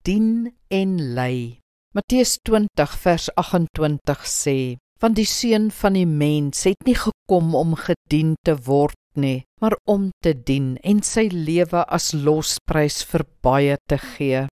dien en lei. Matteus 20 vers 28 sê, want die Seun van die mens het nie gekom om gedien te word nie, maar om te dien en sy lewe as losprys vir baie te gee.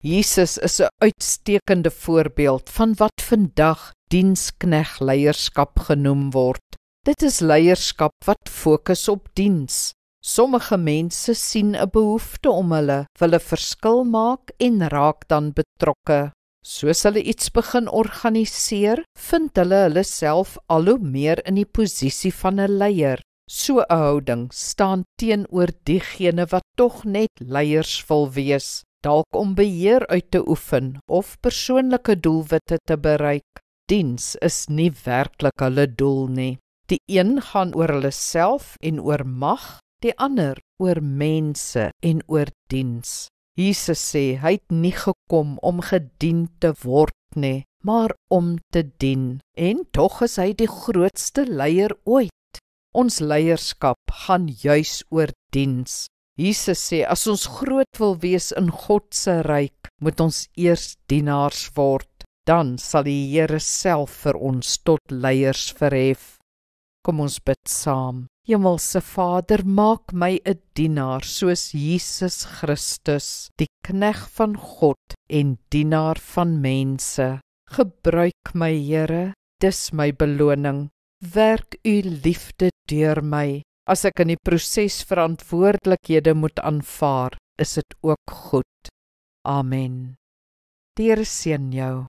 Jesus is 'n uitstekende voorbeeld van wat vandag diensknegleierskap genoem word. Dit is leierskap wat fokus op diens. Sommige mense sien 'n behoefte om hulle wil 'n verskil maak en raak dan betrokke. Soos hulle iets begin organiseer, vind hulle self al hoe meer in die posisie van 'n leier. So 'n houding staan teenoor diegene wat tog net leiers wil wees, dalk om beheer uit te oefen of persoonlike doelwitte te bereik. Diens is nie werklik hulle doel nie. Die een gaan oor hulle self en oor mag, die ander oor mense en oor diens. Jesus sê hy het nie gekom om gedien te word nie, maar om te dien. En tog is hy die grootste leier ooit. Ons leierskap gaan juis oor diens. Jesus sê as ons groot wil wees in God se ryk, moet ons eers dienaars word. Dan sal die Here self vir ons tot leiers verhef. Kom ons bid saam. Hemelse Vader, maak my 'n dienaar soos Jesus Christus, die knegg van God en dienaar van mense. Gebruik my, Here, dis my beloning. Werk u liefde deur my. As ek in die proses verantwoordelikhede moet aanvaar, is dit ook goed. Amen. Die Here seën jou.